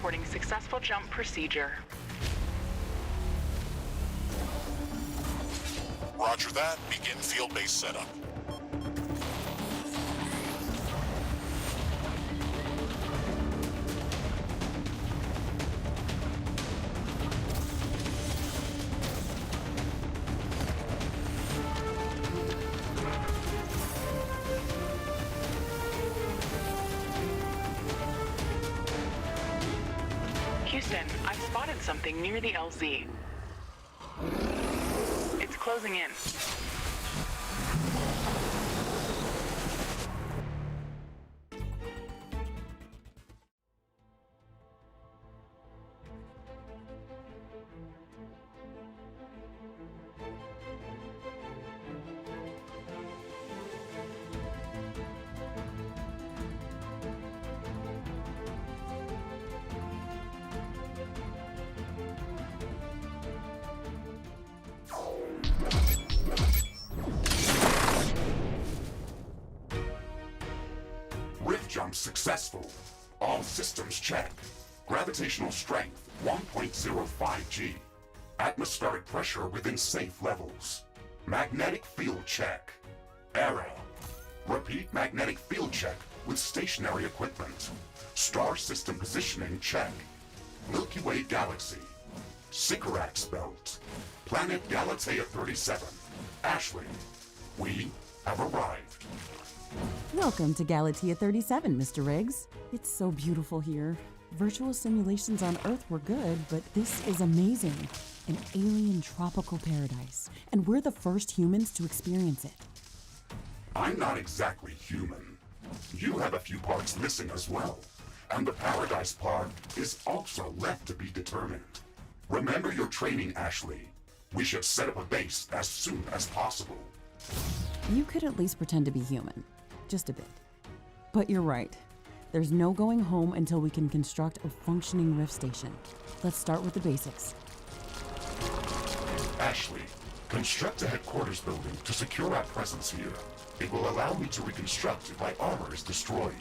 reporting successful jump procedure. Roger that. Begin field-based setup. Houston, I've spotted something near the LZ. It's closing in. Jump successful. All systems check. Gravitational strength 1.05 G. Atmospheric pressure within safe levels. Magnetic field check. Error. Repeat magnetic field check with stationary equipment. Star system positioning check. Milky Way galaxy. Sycorax belt. Planet Galatea 37. Ashley, we have arrived. Welcome to Galatea 37, Mr. Riggs. It's so beautiful here. Virtual simulations on Earth were good, but this is amazing. An alien tropical paradise, and we're the first humans to experience it. I'm not exactly human. You have a few parts missing as well, and the paradise part is also left to be determined. Remember your training, Ashley. We should set up a base as soon as possible. You could at least pretend to be human. Just a bit. But you're right. There's no going home until we can construct a functioning rift station. Let's start with the basics. Ashley, construct a headquarters building to secure our presence here. It will allow me to reconstruct if my armor is destroyed.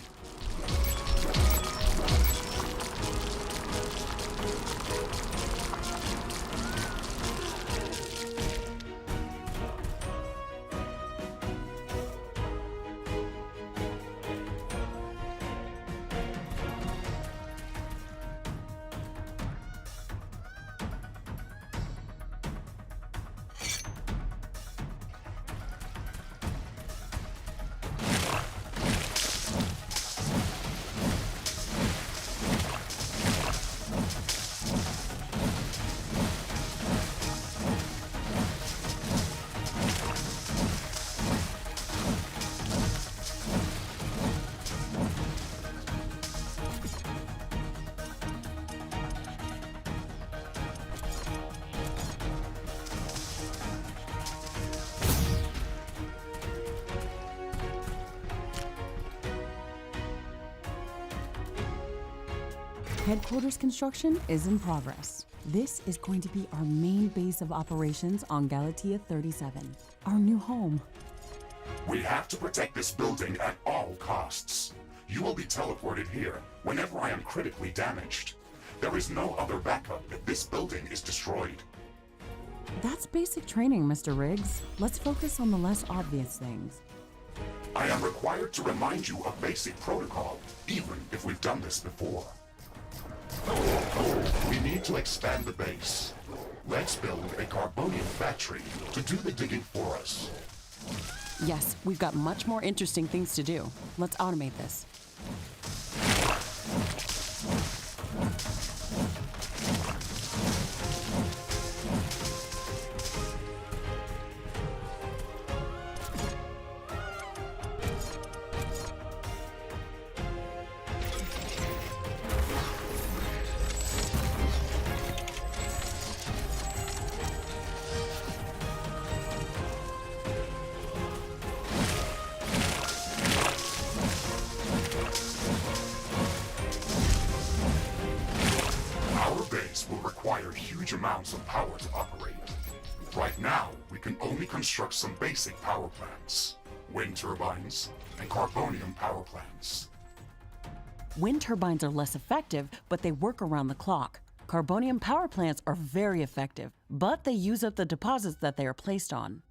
Headquarters construction is in progress. This is going to be our main base of operations on Galatea 37, our new home. We have to protect this building at all costs. You will be teleported here whenever I am critically damaged. There is no other backup if this building is destroyed. That's basic training, Mr. Riggs. Let's focus on the less obvious things. I am required to remind you of basic protocol, even if we've done this before. We need to expand the base. Let's build a carbonium battery to do the digging for us. Yes, we've got much more interesting things to do. Let's automate this. Huge amounts of power to operate. Right now, we can only construct some basic power plants, wind turbines, and carbonium power plants. Wind turbines are less effective, but they work around the clock. Carbonium power plants are very effective, but they use up the deposits that they are placed on.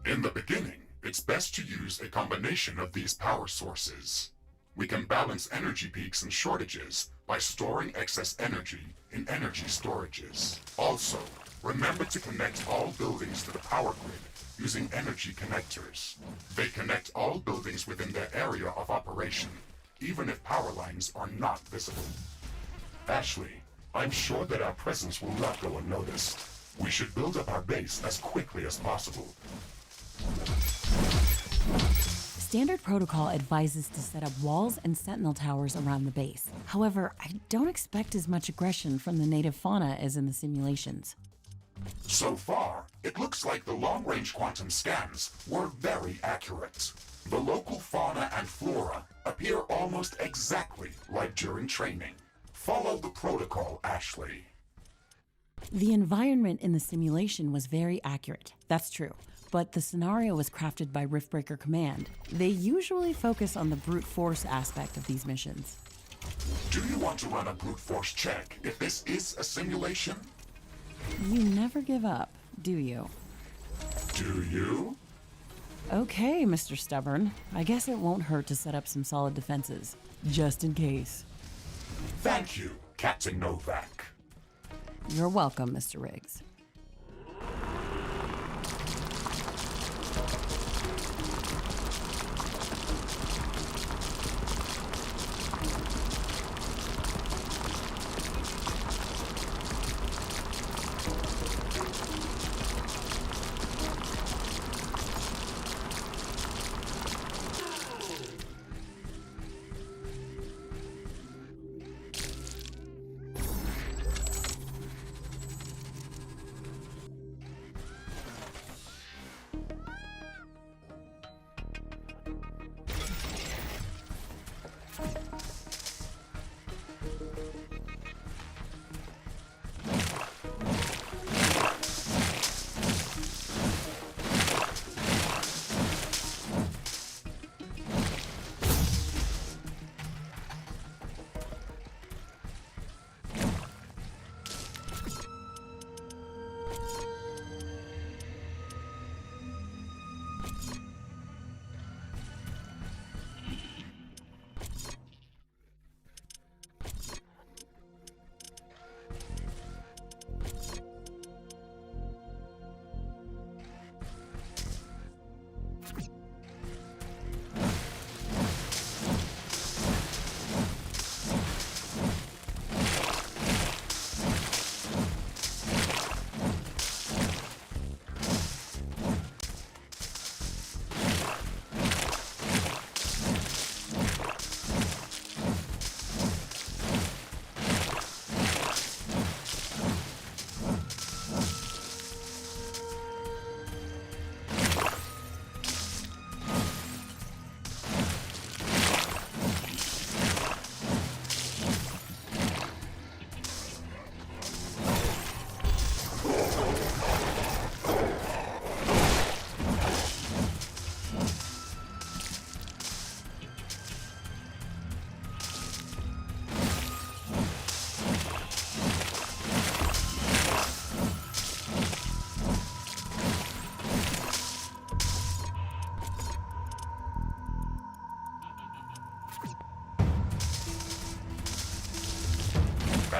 In the beginning, it's best to use a combination of these power sources. We can balance energy peaks and shortages by storing excess energy in energy storages. Also, remember to connect all buildings to the power grid using energy connectors. They connect all buildings within their area of operation, even if power lines are not visible. Ashley, I'm sure that our presence will not go unnoticed. We should build up our base as quickly as possible. Standard protocol advises to set up walls and sentinel towers around the base. However, I don't expect as much aggression from the native fauna as in the simulations. So far, it looks like the long-range quantum scans were very accurate. The local fauna and flora appear almost exactly like during training. Follow the protocol, Ashley. The environment in the simulation was very accurate, that's true. But the scenario was crafted by Riftbreaker Command. They usually focus on the brute force aspect of these missions. Do you want to run a brute force check if this is a simulation? You never give up, do you? Do you? Okay, Mr. Stubborn. I guess it won't hurt to set up some solid defenses, just in case. Thank you, Captain Novak. You're welcome, Mr. Riggs.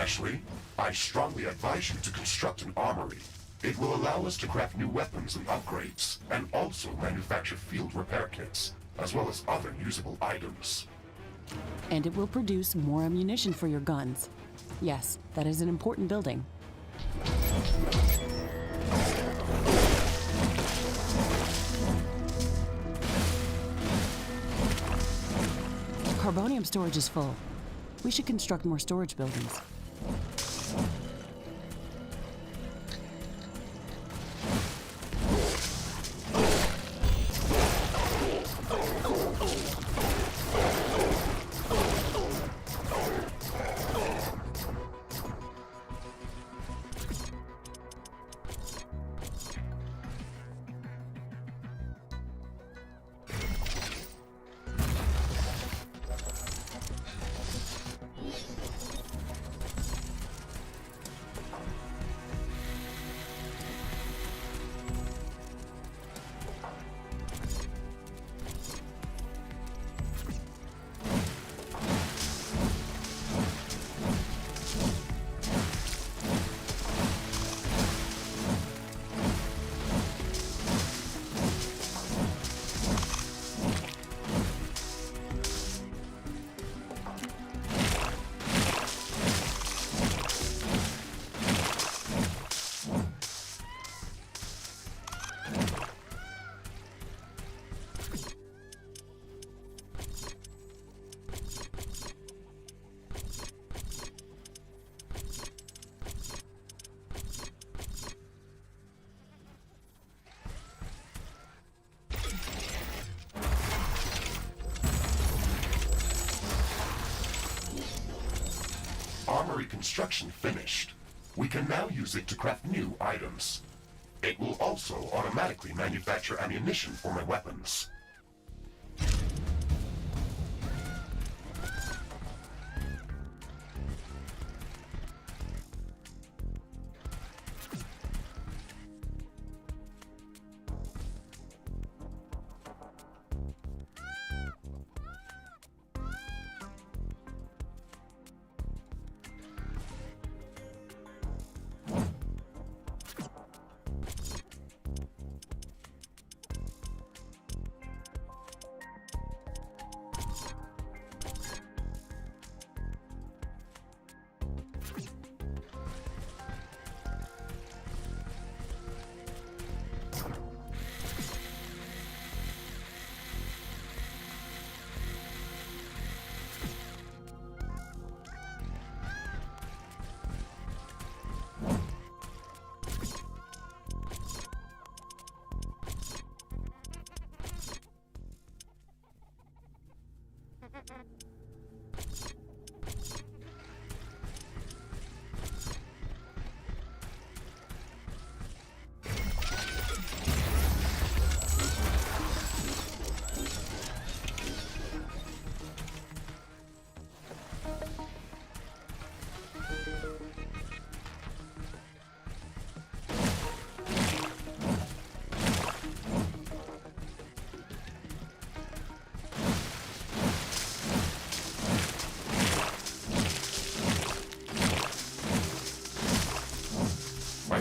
Ashley, I strongly advise you to construct an armory. It will allow us to craft new weapons and upgrades, and also manufacture field repair kits, as well as other usable items. And it will produce more ammunition for your guns. Yes, that is an important building. Carbonium storage is full. We should construct more storage buildings. primary construction finished. We can now use it to craft new items. It will also automatically manufacture ammunition for my weapons.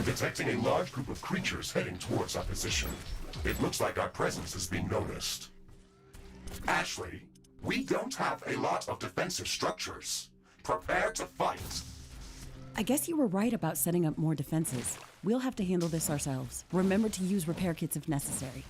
Detecting a large group of creatures heading towards our position. It looks like our presence is being noticed. Ashley, we don't have a lot of defensive structures. Prepare to fight. I guess you were right about setting up more defenses. We'll have to handle this ourselves. Remember to use repair kits if necessary.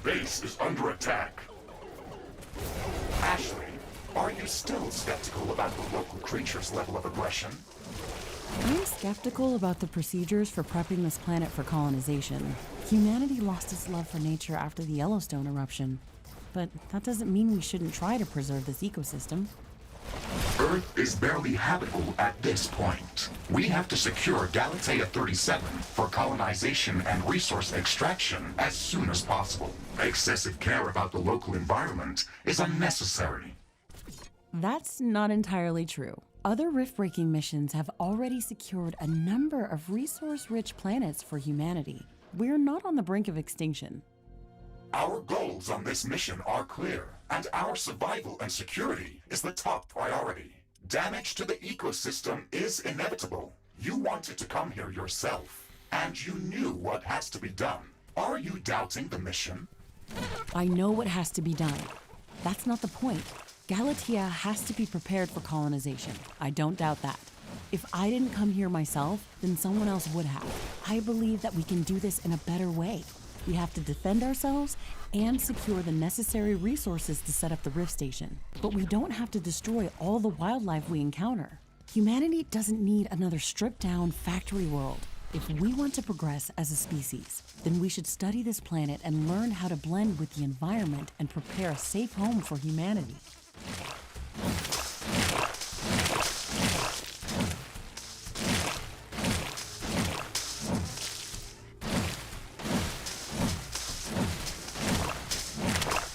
Base is under attack. Ashley, are you still skeptical about the local creature's level of aggression? I'm skeptical about the procedures for prepping this planet for colonization. Humanity lost its love for nature after the Yellowstone eruption. But that doesn't mean we shouldn't try to preserve this ecosystem. Earth is barely habitable at this point. We have to secure Galatea 37 for colonization and resource extraction as soon as possible. Excessive care about the local environment is unnecessary. That's not entirely true. Other rift-breaking missions have already secured a number of resource-rich planets for humanity. We're not on the brink of extinction. Our goals on this mission are clear, and our survival and security is the top priority. Damage to the ecosystem is inevitable. You wanted to come here yourself, and you knew what has to be done. Are you doubting the mission? I know what has to be done. That's not the point. Galatea has to be prepared for colonization. I don't doubt that. If I didn't come here myself, then someone else would have. I believe that we can do this in a better way. We have to defend ourselves and secure the necessary resources to set up the Rift Station. But we don't have to destroy all the wildlife we encounter. Humanity doesn't need another stripped-down factory world. If we want to progress as a species, then we should study this planet and learn how to blend with the environment and prepare a safe home for humanity.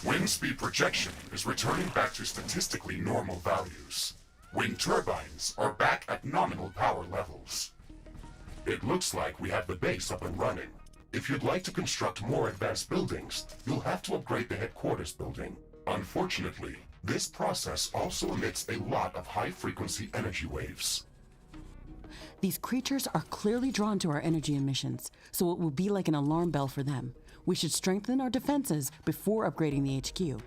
Wind speed projection is returning back to statistically normal values. Wind turbines are back at nominal power levels. It looks like we have the base up and running. If you'd like to construct more advanced buildings, you'll have to upgrade the headquarters building. Unfortunately, this process also emits a lot of high-frequency energy waves. These creatures are clearly drawn to our energy emissions, so it will be like an alarm bell for them. We should strengthen our defenses before upgrading the HQ.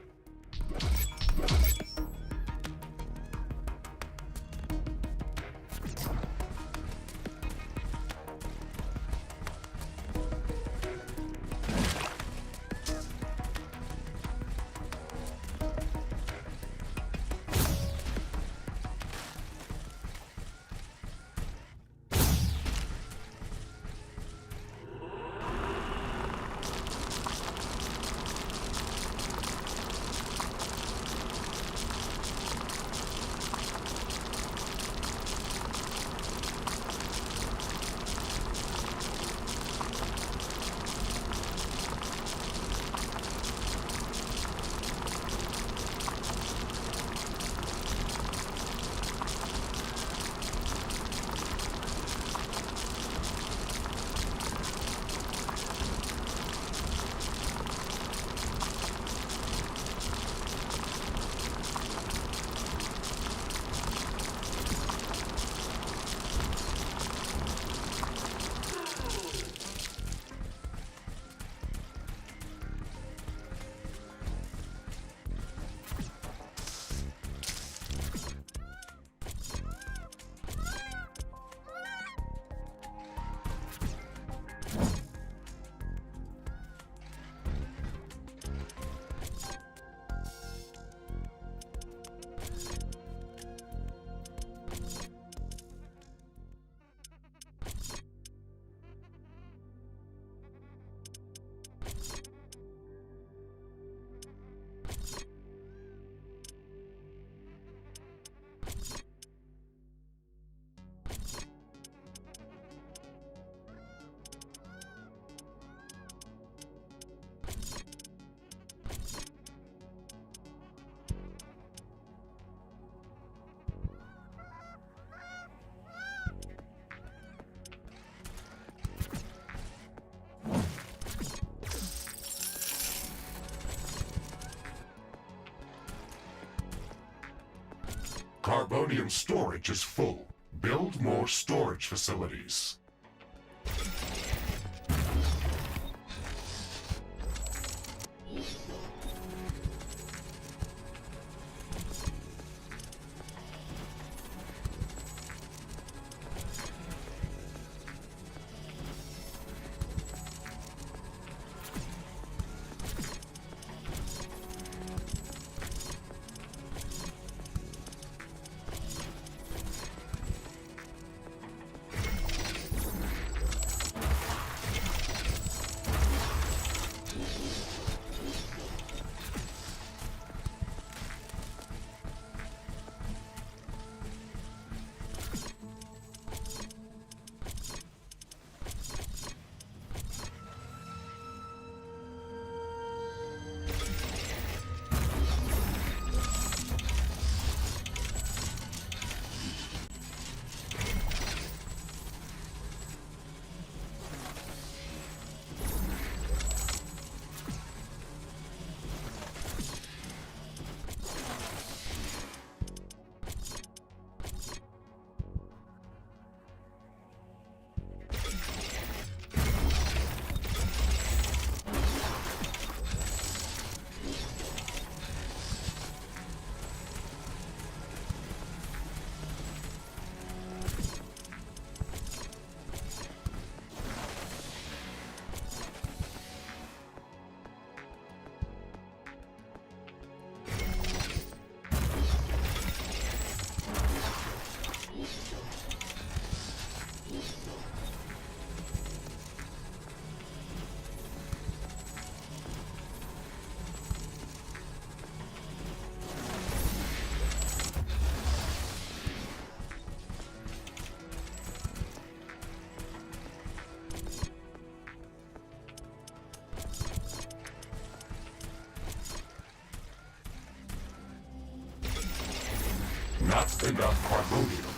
Carbonium storage is full. Build more storage facilities. Not enough carbonium.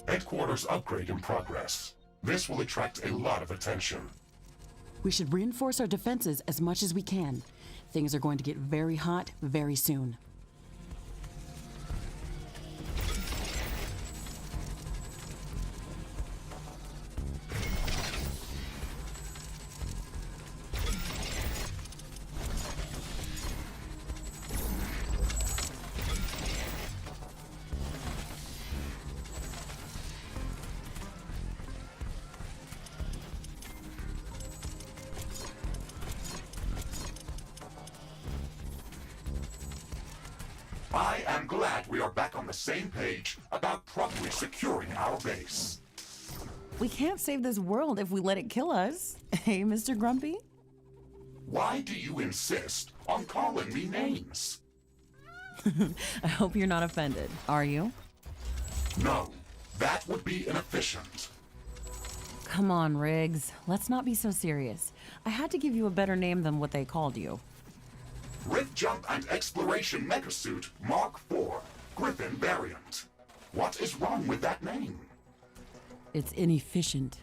Headquarters upgrade in progress. This will attract a lot of attention. We should reinforce our defenses as much as we can. Things are going to get very hot very soon. I am glad we are back on the same page about properly securing our base. We can't save this world if we let it kill us. Hey, Mr. Grumpy? Why do you insist on calling me names? I hope you're not offended, are you? No, that would be inefficient. Come on, Riggs. Let's not be so serious. I had to give you a better name than what they called you. Rift Jump and Exploration Megasuit Mark IV, Griffin variant. What is wrong with that name? It's inefficient.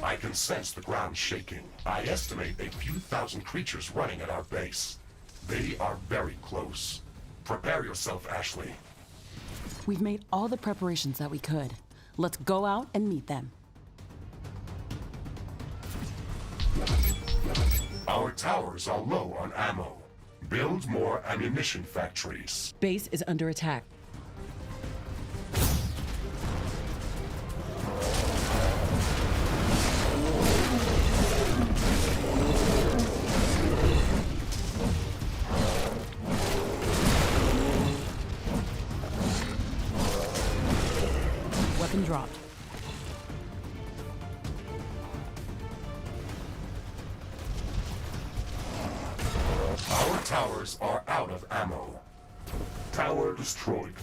I can sense the ground shaking. I estimate a few thousand creatures running at our base. They are very close. Prepare yourself, Ashley. We've made all the preparations that we could. Let's go out and meet them. Our towers are low on ammo. Build more ammunition factories. Base is under attack. Weapon dropped. Our towers are out of ammo. Tower destroyed.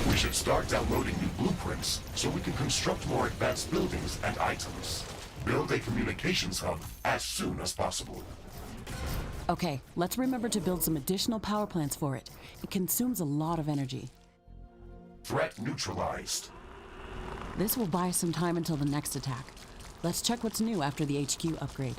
We should start downloading new blueprints so we can construct more advanced buildings and items. Build a communications hub as soon as possible. Okay, let's remember to build some additional power plants for it. It consumes a lot of energy. Threat neutralized. This will buy us some time until the next attack. Let's check what's new after the HQ upgrade.